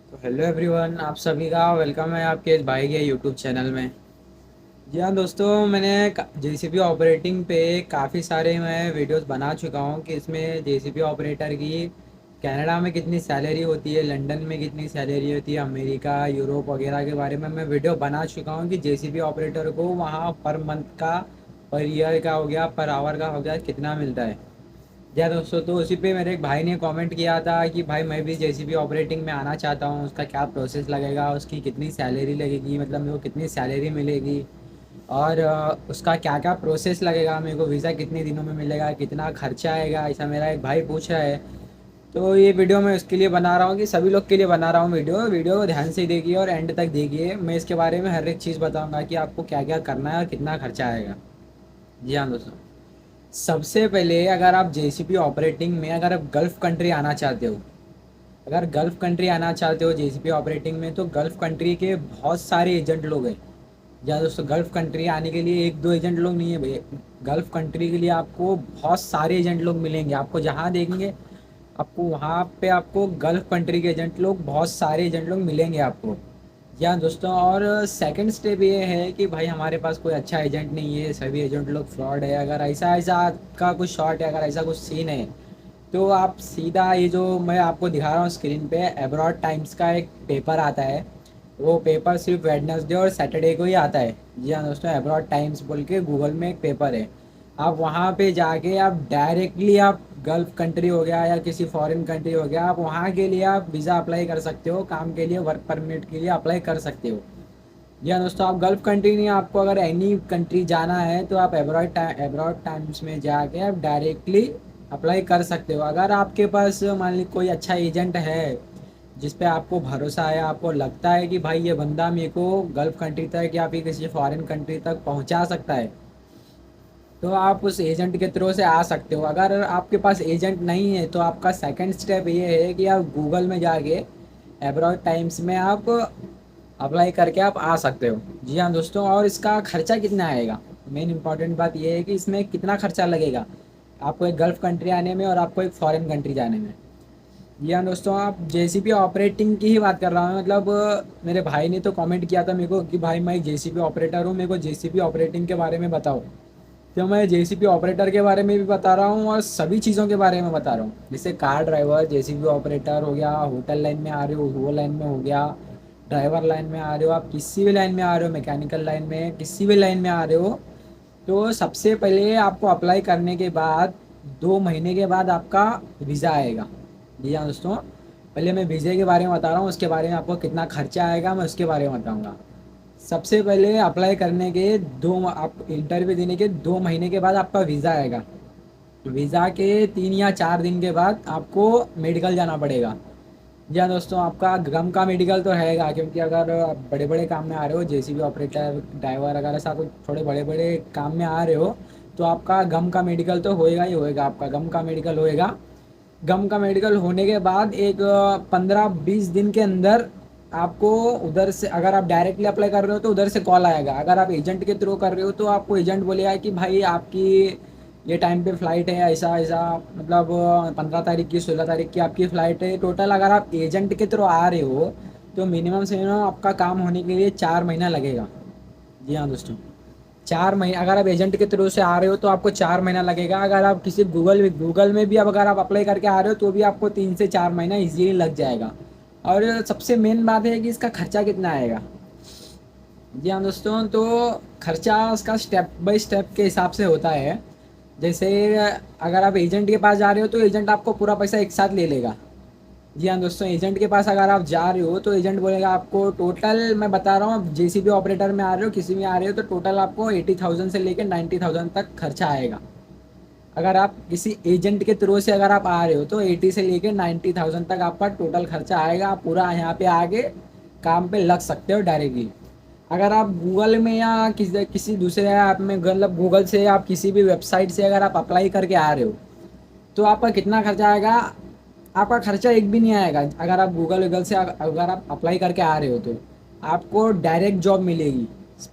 तो hello everyone, आप सभी का वेलकम है आपके इस भाई के यूट्यूब चैनल में। जी हाँ दोस्तों, मैंने जेसीबी ऑपरेटिंग पे काफ़ी सारे मैं वीडियोस बना चुका हूँ कि इसमें जेसीबी ऑपरेटर की कनाडा में कितनी सैलरी होती है, लंदन में कितनी सैलरी होती है, अमेरिका यूरोप वगैरह के बारे में मैं वीडियो बना चुका हूँ कि जेसीबी ऑपरेटर को वहाँ पर मंथ का, पर ईयर का हो गया, पर आवर का हो गया, कितना मिलता है। या दोस्तों, तो उसी पे मेरे एक भाई ने कमेंट किया था कि भाई मैं भी जेसीबी ऑपरेटिंग में आना चाहता हूँ, उसका क्या प्रोसेस लगेगा, उसकी कितनी सैलरी लगेगी, मतलब मेरे को कितनी सैलरी मिलेगी, और उसका क्या क्या प्रोसेस लगेगा, मेरे को वीज़ा कितने दिनों में मिलेगा, कितना खर्चा आएगा, ऐसा मेरा एक भाई पूछ रहा है। तो ये वीडियो मैं उसके लिए बना रहा हूँ कि सभी लोग के लिए बना रहा हूँ। वीडियो को ध्यान से देखिए और एंड तक देखिए। मैं इसके बारे में हर एक चीज़ बताऊँगा कि आपको क्या क्या करना है और कितना खर्चा आएगा। जी हाँ दोस्तों, सबसे पहले अगर आप जेसीबी ऑपरेटिंग में अगर आप गल्फ़ कंट्री आना चाहते हो, अगर गल्फ़ कंट्री आना चाहते हो जेसीबी ऑपरेटिंग में, तो गल्फ़ कंट्री के बहुत सारे एजेंट लोग हैं। या दोस्तों, गल्फ़ कंट्री आने के लिए एक दो एजेंट लोग नहीं है भैया। गल्फ़ कंट्री के लिए आपको बहुत सारे एजेंट लोग मिलेंगे। आपको जहाँ देखेंगे, आपको वहाँ पे आपको गल्फ़ कंट्री के एजेंट लोग, बहुत सारे एजेंट लोग मिलेंगे आपको। जी हाँ दोस्तों, और सेकंड स्टेप ये है कि भाई हमारे पास कोई अच्छा एजेंट नहीं है, सभी एजेंट लोग फ्रॉड है। अगर ऐसा ऐसा आपका कुछ शॉर्ट है, अगर ऐसा कुछ सीन है, तो आप सीधा ये जो मैं आपको दिखा रहा हूँ स्क्रीन पे, एब्रॉड टाइम्स का एक पेपर आता है। वो पेपर सिर्फ वेडनेसडे और सैटरडे को ही आता है। जी हाँ दोस्तों, एब्रॉड टाइम्स बोल के गूगल में एक पेपर है। आप वहाँ पे जाके आप डायरेक्टली आप गल्फ़ कंट्री हो गया या किसी फॉरेन कंट्री हो गया, आप वहाँ के लिए आप वीज़ा अप्लाई कर सकते हो, काम के लिए, वर्क परमिट के लिए अप्लाई कर सकते हो। जी हाँ दोस्तों, आप गल्फ़ कंट्री नहीं, आपको अगर एनी कंट्री जाना है तो आप एब्रॉड टाइम्स में जाके आप डायरेक्टली अप्लाई कर सकते हो। अगर आपके पास मान ली कोई अच्छा एजेंट है जिस पे आपको भरोसा है, आपको लगता है कि भाई ये बंदा मेरे को गल्फ़ कंट्री तक या फिर किसी फॉरेन कंट्री तक पहुंचा सकता है, तो आप उस एजेंट के थ्रू से आ सकते हो। अगर आपके पास एजेंट नहीं है तो आपका सेकंड स्टेप ये है कि आप गूगल में जाके एब्रॉड टाइम्स में आप अप्लाई करके आप आ सकते हो। जी हाँ दोस्तों, और इसका खर्चा कितना आएगा, मेन इंपॉर्टेंट बात ये है कि इसमें कितना खर्चा लगेगा आपको एक गल्फ़ कंट्री आने में और आपको एक फ़ॉरेन कंट्री जाने में। जी हाँ दोस्तों, आप जेसीबी ऑपरेटिंग की ही बात कर रहा हूँ, मतलब मेरे भाई ने तो कमेंट किया था मेरे को कि भाई मैं जेसीबी ऑपरेटर हूँ, मेरे को जेसीबी ऑपरेटिंग के बारे में बताओ। तो मैं जेसीबी ऑपरेटर के बारे में भी बता रहा हूँ और सभी चीज़ों के बारे में बता रहा हूँ। जैसे कार ड्राइवर, जेसीबी ऑपरेटर हो गया, होटल लाइन में आ रहे हो वो लाइन में हो गया, ड्राइवर लाइन में आ रहे हो, आप किसी भी लाइन में आ रहे हो, मैकेनिकल लाइन में, किसी भी लाइन में आ रहे हो, तो सबसे पहले आपको अप्लाई करने के बाद 2 महीने के बाद आपका वीज़ा आएगा। जी हाँ दोस्तों, पहले मैं वीज़े के बारे में बता रहा हूँ, उसके बारे में आपको कितना खर्चा आएगा मैं उसके बारे में बताऊँगा। सबसे पहले अप्लाई करने के आप इंटरव्यू देने के 2 महीने के बाद आपका वीज़ा आएगा। वीज़ा के 3 या 4 दिन के बाद आपको मेडिकल जाना पड़ेगा। जी हाँ दोस्तों, आपका गम का मेडिकल तो रहेगा, क्योंकि अगर आप बड़े बड़े काम में आ रहे हो, जेसीबी ऑपरेटर, ड्राइवर, अगर ऐसा कुछ थोड़े बड़े बड़े काम में आ रहे हो, तो आपका गम का मेडिकल तो होएगा ही होएगा, आपका गम का मेडिकल होएगा। गम का मेडिकल होने के बाद एक 15-20 दिन के अंदर आपको उधर से, अगर आप डायरेक्टली अप्लाई कर रहे हो तो उधर से कॉल आएगा। अगर आप एजेंट के थ्रू कर रहे हो तो आपको एजेंट बोलेगा कि भाई आपकी ये टाइम पे फ़्लाइट है, ऐसा ऐसा, मतलब 15 तारीख की, 16 तारीख की आपकी फ़्लाइट है टोटल। अगर आप एजेंट के थ्रू आ रहे हो तो मिनिमम से मिनिमम आपका काम होने के लिए 4 महीना लगेगा। जी हाँ दोस्तों, 4 महीने, अगर आप एजेंट के थ्रू से आ रहे हो तो आपको 4 महीना लगेगा। अगर आप किसी गूगल में भी अब अगर आप अप्लाई करके आ रहे हो तो भी आपको 3 से 4 महीना इजीली लग जाएगा। और सबसे मेन बात है कि इसका खर्चा कितना आएगा। जी हाँ दोस्तों, तो खर्चा उसका स्टेप बाय स्टेप के हिसाब से होता है। जैसे अगर आप एजेंट के पास जा रहे हो तो एजेंट आपको पूरा पैसा एक साथ ले लेगा। जी हाँ दोस्तों, एजेंट के पास अगर आप जा रहे हो तो एजेंट बोलेगा आपको टोटल, मैं बता रहा हूँ, जेसीबी ऑपरेटर में आ रहे हो, किसी में आ रहे हो, तो टोटल आपको 80,000 से लेकर 90,000 तक खर्चा आएगा। अगर आप किसी एजेंट के थ्रू से अगर आप आ रहे हो तो 80 से लेकर 90,000 तक आपका टोटल खर्चा आएगा। आप पूरा यहाँ पे आके काम पे लग सकते हो डायरेक्टली। अगर आप गूगल में या किसी किसी दूसरे ऐप में, मतलब गूगल से, आप किसी भी वेबसाइट से अगर आप अप्लाई करके आ रहे हो तो आपका कितना खर्चा आएगा, आपका खर्चा एक भी नहीं आएगा। अगर आप गूगल से अगर आप अप्लाई करके आ रहे हो तो आपको डायरेक्ट जॉब मिलेगी।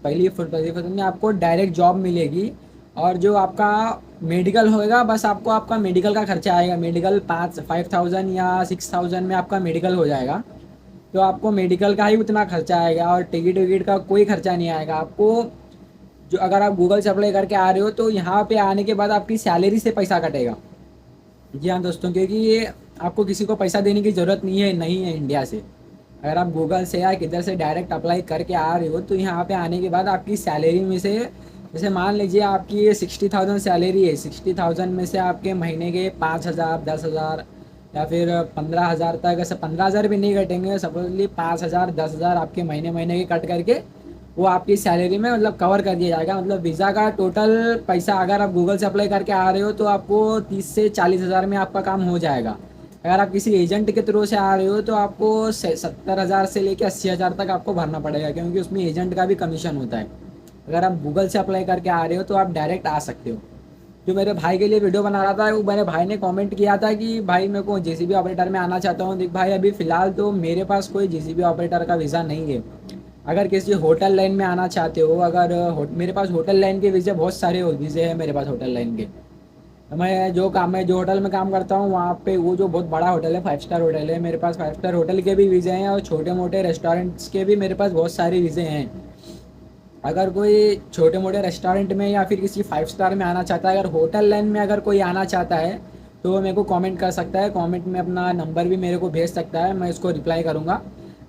पहली फुट में आपको डायरेक्ट जॉब मिलेगी। और जो आपका मेडिकल होएगा, बस आपको आपका मेडिकल का खर्चा आएगा। मेडिकल 5-5,000 या 6,000 में आपका मेडिकल हो जाएगा। तो आपको मेडिकल का ही उतना खर्चा आएगा और टिकट विकट का कोई खर्चा नहीं आएगा आपको। जो अगर आप गूगल से अप्लाई करके आ रहे हो तो यहाँ पे आने के बाद आपकी सैलरी से पैसा कटेगा। जी हाँ दोस्तों, क्योंकि ये आपको किसी को पैसा देने की ज़रूरत नहीं है इंडिया से। अगर आप गूगल से या किधर से डायरेक्ट अप्लाई करके आ रहे हो तो यहाँ पे आने के बाद आपकी सैलरी में से, जैसे मान लीजिए आपकी 60,000 सैलरी है, 60,000 में से आपके महीने के 5,000, 10,000 या फिर 15,000 तक, ऐसे 15,000 भी नहीं कटेंगे, सपोजली 5,000, 10,000 आपके महीने महीने के कट करके वो आपकी सैलरी में मतलब कवर कर दिया जाएगा। मतलब वीज़ा का टोटल पैसा अगर आप गूगल से अप्लाई करके आ रहे हो तो आपको 30 से 40 हज़ार में आपका काम हो जाएगा। अगर आप किसी एजेंट के थ्रू से आ रहे हो तो आपको 70,000 से लेकर 80,000 तक आपको भरना पड़ेगा, क्योंकि उसमें एजेंट का भी कमीशन होता है। अगर आप गूगल से अप्लाई करके आ रहे हो तो आप डायरेक्ट आ सकते हो। जो मेरे भाई के लिए वीडियो बना रहा था, वो मेरे भाई ने कमेंट किया था कि भाई मेरे को जेसीबी ऑपरेटर में आना चाहता हूँ। देख भाई, अभी फ़िलहाल तो मेरे पास कोई जेसीबी ऑपरेटर का वीज़ा नहीं है। अगर किसी होटल लाइन में आना चाहते हो, अगर मेरे पास होटल लाइन के वीज़े बहुत सारे वीज़े हैं मेरे पास होटल लाइन के। मैं जो होटल में काम करता हूँ वहाँ पे, वो जो बहुत बड़ा होटल है, 5 स्टार होटल है, मेरे पास 5 स्टार होटल के भी वीज़े हैं और छोटे मोटे रेस्टोरेंट्स के भी मेरे पास बहुत सारे वीज़े हैं। अगर कोई छोटे मोटे रेस्टोरेंट में या फिर किसी 5 स्टार में आना चाहता है, अगर होटल लाइन में अगर कोई आना चाहता है तो वो मेरे को कमेंट कर सकता है। कमेंट में अपना नंबर भी मेरे को भेज सकता है, मैं उसको रिप्लाई करूँगा।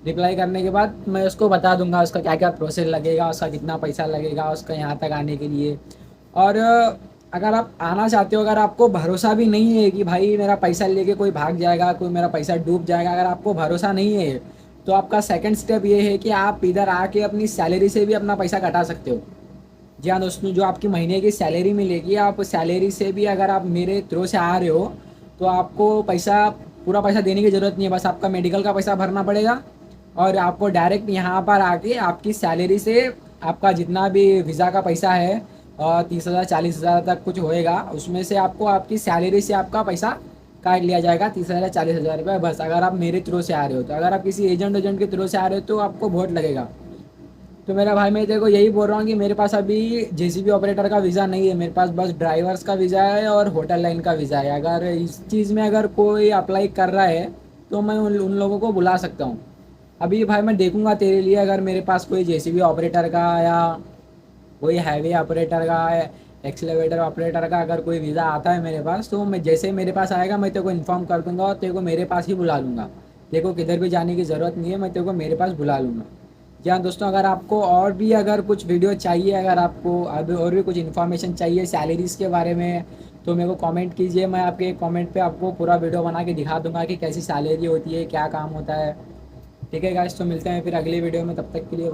रिप्लाई करने के बाद मैं उसको बता दूंगा उसका क्या क्या प्रोसेस लगेगा, उसका कितना पैसा लगेगा उसका यहाँ तक आने के लिए। और अगर आप आना चाहते हो, अगर आपको भरोसा भी नहीं है कि भाई मेरा पैसा लेके कोई भाग जाएगा, कोई मेरा पैसा डूब जाएगा, अगर आपको भरोसा नहीं है तो आपका सेकंड स्टेप ये है कि आप इधर आके अपनी सैलरी से भी अपना पैसा कटा सकते हो। जी हाँ दोस्तों, जो आपकी महीने की सैलरी मिलेगी, आप सैलरी से भी अगर आप मेरे थ्रू से आ रहे हो तो आपको पैसा, पूरा पैसा देने की ज़रूरत नहीं है, बस आपका मेडिकल का पैसा भरना पड़ेगा और आपको डायरेक्ट यहाँ पर आके आपकी सैलरी से आपका जितना भी वीज़ा का पैसा है और 30,000 40,000 तक कुछ होएगा, उसमें से आपको आपकी सैलरी से आपका पैसा काट लिया जाएगा, 30,000 40,000 रुपये बस। अगर आप मेरे थ्रू से आ रहे हो तो, अगर आप किसी एजेंट के थ्रू से आ रहे हो तो आपको बहुत लगेगा। तो मेरा भाई, मैं तेरे को यही बोल रहा हूँ कि मेरे पास अभी जेसीबी ऑपरेटर का वीज़ा नहीं है, मेरे पास बस ड्राइवर्स का वीज़ा है और होटल लाइन का वीज़ा है। अगर इस चीज़ में अगर कोई अप्लाई कर रहा है तो मैं उन लोगों को बुला सकता हूँ। अभी भाई मैं देखूंगा तेरे लिए, अगर मेरे पास कोई जेसीबी ऑपरेटर का या कोई हैवी ऑपरेटर का, एक्सलेवेटर ऑपरेटर का अगर कोई वीज़ा आता है मेरे पास, तो मैं जैसे मेरे पास आएगा मैं तेरे को इन्फॉर्म कर दूंगा और तेरे को मेरे पास ही बुला लूँगा। तेरे को किधर भी जाने की ज़रूरत नहीं है, मैं तेरे को मेरे पास बुला लूँगा। जी हाँ दोस्तों, अगर आपको और भी अगर कुछ वीडियो चाहिए, अगर आपको अभी और भी कुछ इन्फॉर्मेशन चाहिए सैलरीज़ के बारे में, तो मेरे को कमेंट कीजिए। मैं आपके कमेंट पे आपको पूरा वीडियो बना के दिखा दूंगा कि कैसी सैलरी होती है, क्या काम होता है। ठीक है गाइस, तो मिलते हैं फिर अगली वीडियो में, तब तक के लिए